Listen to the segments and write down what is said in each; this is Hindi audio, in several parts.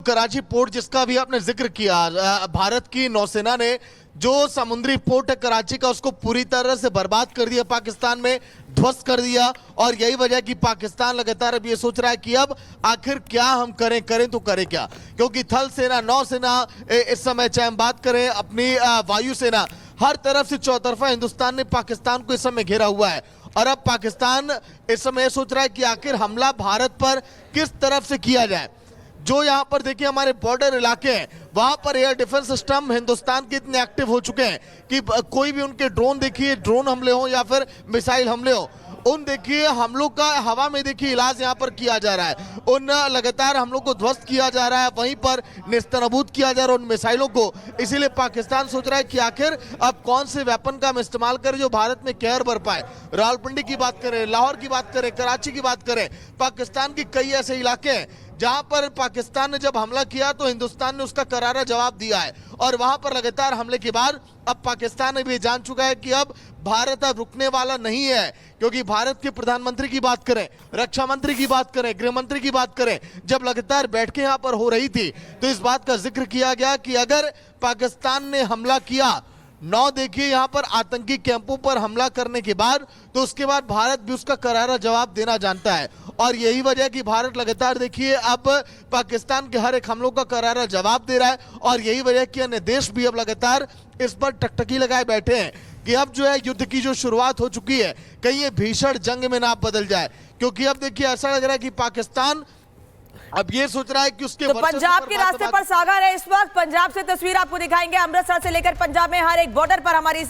कराची पोर्ट जिसका भी आपने जिक्र किया, भारत की नौसेना ने जो समुद्री पोर्ट है कराची का उसको पूरी तरह से बर्बाद कर दिया, पाकिस्तान में ध्वस्त कर दिया। और यही वजह कि पाकिस्तान लगातार अब ये सोच रहा है कि अब आखिर क्या हम करें तो करें क्या, क्योंकि थल सेना, नौसेना, इस समय चाहे हम बात करें अपनी वायुसेना, हर तरफ से चौतरफा हिंदुस्तान ने पाकिस्तान को इस समय घेरा हुआ है। और अब पाकिस्तान इस समय सोच रहा है कि आखिर हमला भारत पर किस तरफ से किया जाए। जो यहाँ पर देखिए हमारे बॉर्डर इलाके हैं वहां पर एयर डिफेंस सिस्टम हिंदुस्तान के इतने एक्टिव हो चुके हैं कि कोई भी उनके ड्रोन देखिए, ड्रोन हमले हो या फिर मिसाइल हमले हो, उन देखिए हमलों का हवा में देखिए इलाज यहाँ पर किया जा रहा है, उन लगातार हमलों को ध्वस्त किया जा रहा है, वहीं पर नेस्तनाबूद किया जा रहा है उन मिसाइलों को। इसीलिए पाकिस्तान सोच रहा है कि आखिर अब कौन से वेपन का हम इस्तेमाल करें जो भारत में कहर बरपाए। रावलपिंडी की बात करें, लाहौर की बात करें, कराची की बात करें, पाकिस्तान के कई ऐसे इलाके हैं जहां पर पाकिस्तान ने जब हमला किया तो हिंदुस्तान ने उसका करारा जवाब दिया है। और वहां पर लगातार हमले के बाद अब पाकिस्तान ने भी जान चुका है कि अब भारत अब रुकने वाला नहीं है, क्योंकि भारत के प्रधानमंत्री की बात करें, रक्षा मंत्री की बात करें, गृह मंत्री की बात करें, जब लगातार बैठकें यहां पर हो रही थी तो इस बात का जिक्र किया गया कि अगर पाकिस्तान ने हमला किया, देखिए यहां पर आतंकी कैंपों पर हमला करने के बाद, तो उसके बाद भारत भी उसका करारा जवाब देना जानता है। और यही वजह कि भारत लगातार देखिए अब पाकिस्तान के हर एक हमलों का करारा जवाब दे रहा है। और यही वजह कि अन्य देश भी अब लगातार इस पर टकटकी लगाए बैठे हैं कि अब जो है युद्ध की जो शुरुआत हो चुकी है कहीं ये भीषण जंग में ना बदल जाए, क्योंकि अब देखिए ऐसा लग रहा है कि पाकिस्तान अब ये सोच रहा है कि उसके पंजाब के रास्ते पर सागर है। इस वक्त पंजाब से तस्वीर आपको दिखाएंगे, अमृतसर से लेकर पंजाब में हर एक बॉर्डर पर हमारी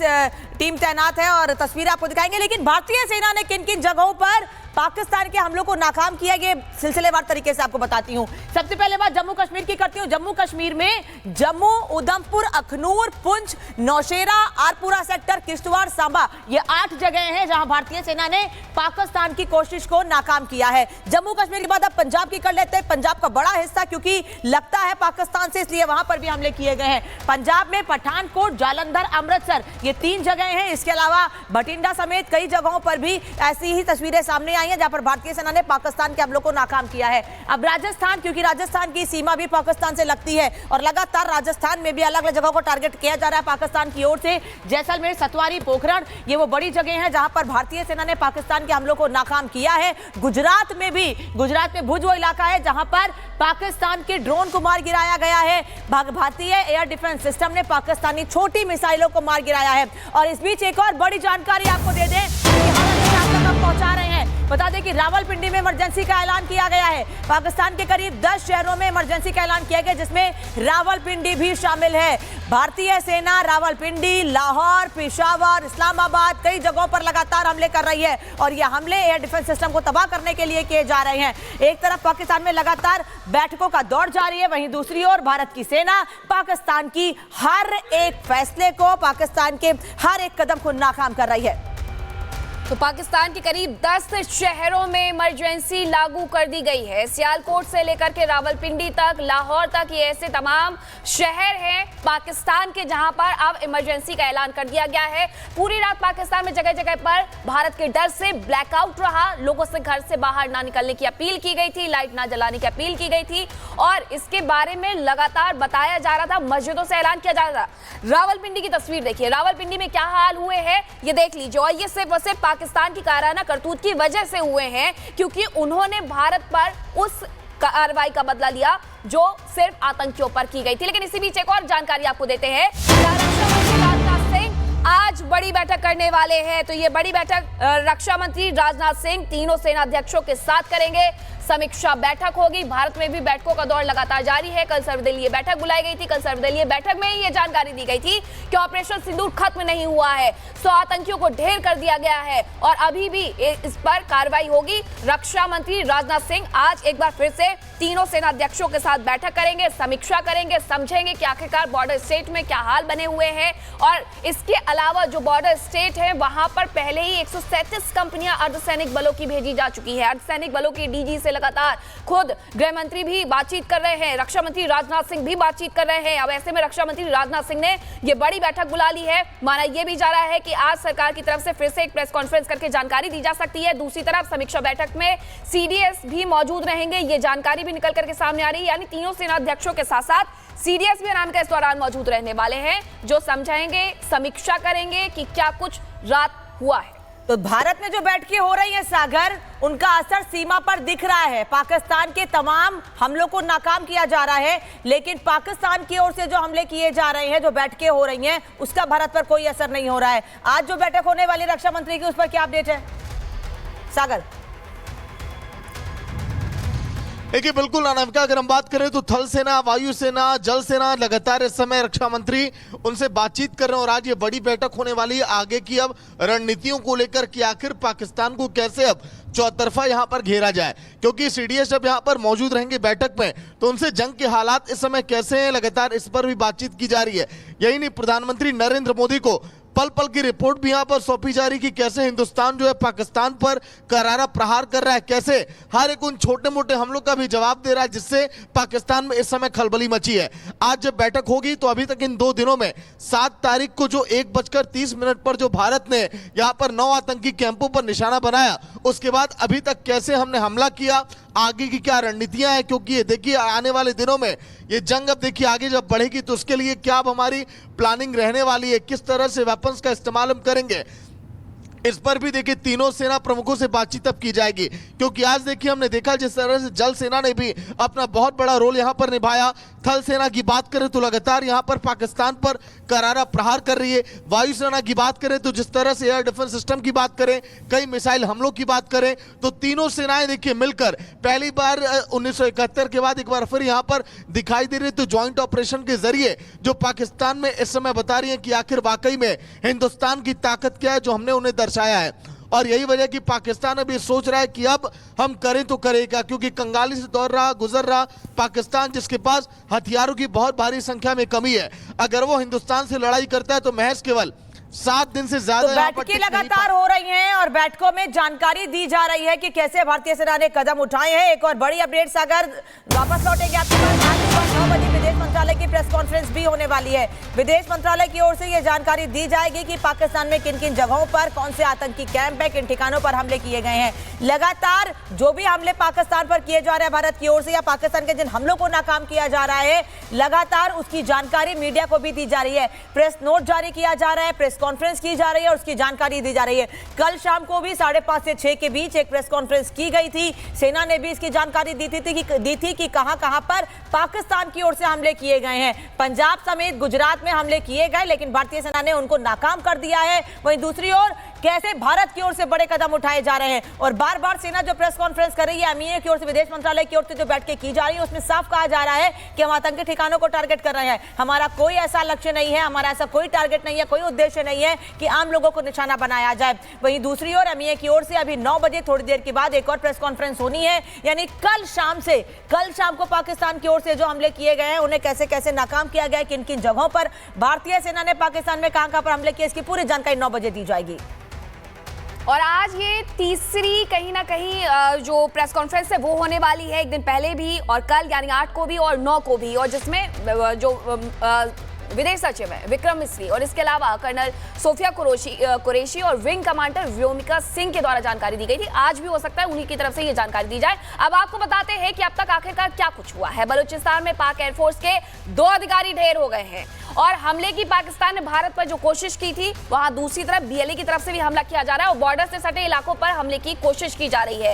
टीम तैनात है और तस्वीर आपको दिखाएंगे। लेकिन भारतीय सेना ने किन किन जगहों पर पाकिस्तान के हमलों को नाकाम किया, ये सिलसिलेवार तरीके से आपको बताती हूँ। सबसे पहले बात जम्मू कश्मीर की करती हूँ। जम्मू कश्मीर में जम्मू, उधमपुर, अखनूर, पुंछ, नौशेरा, आरपुरा सेक्टर, किश्तवाड़, सांबा, ये 8 जगह हैं जहां भारतीय सेना ने पाकिस्तान की कोशिश को नाकाम किया है। जम्मू कश्मीर के बाद अब पंजाब की कर लेते हैं। पंजाब का बड़ा हिस्सा क्योंकि लगता है पाकिस्तान से, इसलिए वहां पर भी हमले किए गए हैं। पंजाब में पठानकोट, जालंधर, अमृतसर, ये 3 जगह हैं। इसके अलावा बठिंडा समेत कई जगहों पर भी ऐसी ही तस्वीरें सामने आई हैं जहां पर भारतीय सेना ने पाकिस्तान के हमलों को नाकाम किया है। अब राजस्थान, क्योंकि राजस्थान की सीमा भी पाकिस्तान से लगती है और लगातार राजस्थान में भी अलग अलग जगहों को टारगेट किया जा रहा है पाकिस्तान की ओर से। जैसलमेर, सतवारी, पोखरण, ये वो बड़ी जगह हैं जहां पर भारतीय सेना ने पाकिस्तान के हमलों को नाकाम किया है। गुजरात में भी, गुजरात में भुज वो इलाका है जहां पर पाकिस्तान के ड्रोन को मार गिराया गया है। भारतीय एयर डिफेंस सिस्टम ने पाकिस्तानी छोटी मिसाइलों को मार गिराया है। और इस बीच एक और बड़ी जानकारी आपको दे दें, पहुंचा रहे हैं। बता दें कि रावलपिंडी में इमरजेंसी का ऐलान किया गया है। पाकिस्तान के करीब 10 शहरों में इमरजेंसी का ऐलान किया गया, जिसमें रावलपिंडी भी शामिल है। भारतीय सेना रावलपिंडी, लाहौर, पेशावर, इस्लामाबाद, कई जगहों पर लगातार हमले कर रही है और ये हमले एयर डिफेंस सिस्टम को तबाह करने के लिए किए जा रहे हैं। एक तरफ पाकिस्तान में लगातार बैठकों का दौर जारी है, वहीं दूसरी ओर भारत की सेना पाकिस्तान की हर एक फैसले को, पाकिस्तान के हर एक कदम को नाकाम कर रही है। तो पाकिस्तान के करीब 10 शहरों में इमरजेंसी लागू कर दी गई है। सियालकोट से लेकर के रावलपिंडी तक, लाहौर तक, ये ऐसे तमाम शहर हैं पाकिस्तान के जहां पर अब इमरजेंसी का ऐलान कर दिया गया है। पूरी रात पाकिस्तान में जगह जगह पर भारत के डर से ब्लैकआउट रहा, लोगों से घर से बाहर ना निकलने की अपील की गई थी, लाइट ना जलाने की अपील की गई थी और इसके बारे में लगातार बताया जा रहा था, मस्जिदों से ऐलान किया जा रहा था। रावलपिंडी की तस्वीर देखिए, रावलपिंडी में क्या हाल हुए हैं ये देख लीजिए। और ये सिर्फ और सिर्फ पाकिस्तान की कायराना करतूत की वजह से हुए हैं, क्योंकि उन्होंने भारत पर उस कार्रवाई का बदला लिया जो सिर्फ आतंकियों पर की गई थी। लेकिन इसी बीच एक और जानकारी आपको देते हैं, रक्षा मंत्री राजनाथ सिंह आज बड़ी बैठक करने वाले हैं। तो ये बड़ी बैठक रक्षा मंत्री राजनाथ सिंह तीनों सेनाध्यक्षों के साथ करेंगे। समीक्षा बैठक होगी। भारत में भी बैठकों का दौर लगातार जारी है। कल सर्वदलीय बैठक बुलाई गई थी। कल सर्वदलीय बैठक में ही ये जानकारी दी गई थी कि ऑपरेशन सिंदूर खत्म नहीं हुआ है, 100 आतंकियों को ढेर कर दिया गया है और अभी भी इस पर कार्रवाई होगी। रक्षा मंत्री राजनाथ सिंह आज एक बार फिर से तीनों सेनाध्यक्षों के साथ बैठक करेंगे, समीक्षा करेंगे, समझेंगे कि आखिरकार बॉर्डर स्टेट में क्या हाल बने हुए हैं और इसके अलावा जो बॉर्डर स्टेट है वहां पर पहले ही 137 कंपनियां अर्धसैनिक बलों की भेजी जा चुकी है। अर्धसैनिक बलों की डीजी से लगातार खुद गृह मंत्री भी बातचीत कर रहे हैं, रक्षा मंत्री राजनाथ सिंह भी बातचीत कर रहे हैं। अब ऐसे में रक्षा मंत्री राजनाथ सिंह ने यह बड़ी बैठक बुला ली है। माना यह भी जा रहा है कि आज सरकार की तरफ से फिर से एक प्रेस कॉन्फ्रेंस करके जानकारी दी जा सकती है। दूसरी तरफ समीक्षा बैठक में सीडीएस भी मौजूद रहेंगे, ये जानकारी भी निकल करके सामने आ रही है। यानी तीनों सेनाध्यक्षों के साथ साथ सीडीएस भी अनामिका इस दौरान मौजूद रहने वाले हैं, जो समझाएंगे, समीक्षा करेंगे कि क्या कुछ रात हुआ है। तो भारत में जो बैठकें हो रही हैं सागर, उनका असर सीमा पर दिख रहा है। पाकिस्तान के तमाम हमलों को नाकाम किया जा रहा है, लेकिन पाकिस्तान की ओर से जो हमले किए जा रहे हैं, जो बैठकें हो रही हैं, उसका भारत पर कोई असर नहीं हो रहा है। आज जो बैठक होने वाली रक्षा मंत्री की, उस पर क्या अपडेट है सागर? देखिए बिल्कुल अनामिका, अगर हम बात करें तो थल सेना, वायुसेना, जल सेना लगातार इस समय रक्षा मंत्री उनसे बातचीत कर रहे हैं और आज ये बड़ी बैठक होने वाली है आगे की अब रणनीतियों को लेकर कि आखिर पाकिस्तान को कैसे अब चौतरफा यहां पर घेरा जाए, क्योंकि सीडीएस जब यहां पर मौजूद रहेंगे बैठक में तो उनसे जंग के हालात इस समय कैसे हैं लगातार इस पर भी बातचीत की जा रही है। यही नहीं, प्रधानमंत्री नरेंद्र मोदी को पल पल की रिपोर्ट भी यहां पर सौंपी जा रही कि कैसे हिंदुस्तान जो है पाकिस्तान पर करारा प्रहार कर रहा है, कैसे हर एक उन छोटे मोटे हमलों का भी जवाब दे रहा है जिससे पाकिस्तान में इस समय खलबली मची है। आज जब बैठक होगी तो अभी तक इन 2 दिनों में 7 तारीख को जो 1:30 पर जो भारत ने यहां पर 9 आतंकी कैंपों पर निशाना बनाया, उसके बाद अभी तक कैसे हमने हमला किया, आगे की क्या रणनीतियां हैं, क्योंकि ये देखिए आने वाले दिनों में ये जंग अब देखिए आगे जब बढ़ेगी तो उसके लिए क्या अब हमारी प्लानिंग रहने वाली है, किस तरह से वेपन्स का इस्तेमाल हम करेंगे, इस पर भी देखिए तीनों सेना प्रमुखों से बातचीत अब की जाएगी। क्योंकि आज देखिए हमने देखा जिस तरह से जल सेना ने भी अपना बहुत बड़ा रोल यहां पर निभाया, थल सेना की बात करें तो लगातार यहां पर पाकिस्तान पर करारा प्रहार कर रही है, वायुसेना की बात करें तो जिस तरह से एयर डिफेंस सिस्टम की बात करें, कई मिसाइल हमलों की बात करें, तो तीनों सेनाएं देखिए मिलकर पहली बार 1971 के बाद एक बार फिर यहां पर दिखाई दे रही, तो ज्वाइंट ऑपरेशन के जरिए जो पाकिस्तान में इस समय बता रही है कि आखिर वाकई में हिंदुस्तान की ताकत क्या है जो हमने उन्हें दर्शाया है। और यही वजह कि पाकिस्तान अभी सोच रहा है कि अब हम करें तो करेगा, क्योंकि कंगाली से गुजर रहा पाकिस्तान, जिसके पास हथियारों की बहुत भारी संख्या में कमी है, अगर वो हिंदुस्तान से लड़ाई करता है तो महज केवल 7 दिन से ज्यादा बैठकें लगातार हो रही हैं और बैठकों में जानकारी दी जा रही है कि कैसे भारतीय सेना ने कदम उठाए हैं। एक और बड़ी अपडेट सागर, वापस लौटेंगे आपके पास। आज सुबह 9 बजे विदेश मंत्रालय की प्रेस कॉन्फ्रेंस भी होने वाली है। विदेश मंत्रालय की ओर से यह जानकारी दी जाएगी कि पाकिस्तान में किन किन जगहों पर कौन से आतंकी कैंप है, किन ठिकानों पर हमले किए गए हैं। लगातार जो भी हमले पाकिस्तान पर किए जा रहे हैं भारत की ओर से, या पाकिस्तान के जिन हमलों को नाकाम किया जा रहा है, लगातार उसकी जानकारी मीडिया को भी दी जा रही है। प्रेस नोट जारी किया जा रहा है, प्रेस कॉन्फ्रेंस की जा रही है और उसकी जानकारी दी जा रही है। कल शाम को भी 5:30 से 6 के बीच एक प्रेस कॉन्फ्रेंस की गई थी। सेना ने भी इसकी जानकारी दी थी कि कहां-कहां पर पाकिस्तान की ओर से हमले किए गए हैं। पंजाब समेत गुजरात में हमले किए गए, लेकिन भारतीय सेना ने उनको नाकाम कर दिया है। वहीं दूसरी ओर कैसे भारत की ओर से बड़े कदम उठाए जा रहे हैं और बार-बार सेना जो प्रेस कॉन्फ्रेंस कर रही है, एमईए की ओर से, विदेश मंत्रालय की ओर से जो बैठकें की जा रही है, उसमें साफ कहा जा रहा है कि हम आतंकी ठिकानों को टारगेट कर रहे हैं। हमारा कोई ऐसा लक्ष्य नहीं है, हमारा ऐसा कोई टारगेट नहीं है, कोई उद्देश्य नहीं है कि आम लोगों को निशाना बनाया जाए। वहीं दूसरी ओर एमईए की ओर से अभी 9 बजे थोड़ी देर के बाद एक और प्रेस कॉन्फ्रेंस होनी है, यानी कल शाम को पाकिस्तान की ओर से जो हमले किए गए हैं उन्हें कैसे कैसे नाकाम किया गया है, किन किन जगहों पर भारतीय सेना ने पाकिस्तान में कहां पर हमले किए, इसकी पूरी जानकारी 9 बजे दी जाएगी। और आज ये तीसरी कहीं ना कहीं जो प्रेस कॉन्फ्रेंस है वो होने वाली है, एक दिन पहले भी और कल यानी 8 को भी और 9 को भी, और जिसमें जो विदेश सचिव है विक्रम मिस्री और इसके अलावा कर्नल सोफिया कुरैशी और विंग कमांडर व्योमिका सिंह के द्वारा जानकारी दी गई थी। आज भी हो सकता है उन्हीं की तरफ से ये जानकारी दी जाए। अब आपको बताते हैं कि अब तक आखिरकार क्या कुछ हुआ है। बलूचिस्तान में पाक एयरफोर्स के 2 अधिकारी ढेर हो गए हैं और हमले की पाकिस्तान ने भारत पर जो कोशिश की थी, वहां दूसरी तरफ बीएलए की तरफ से भी हमला किया जा रहा है और बॉर्डर से सटे इलाकों पर हमले की कोशिश की जा रही है।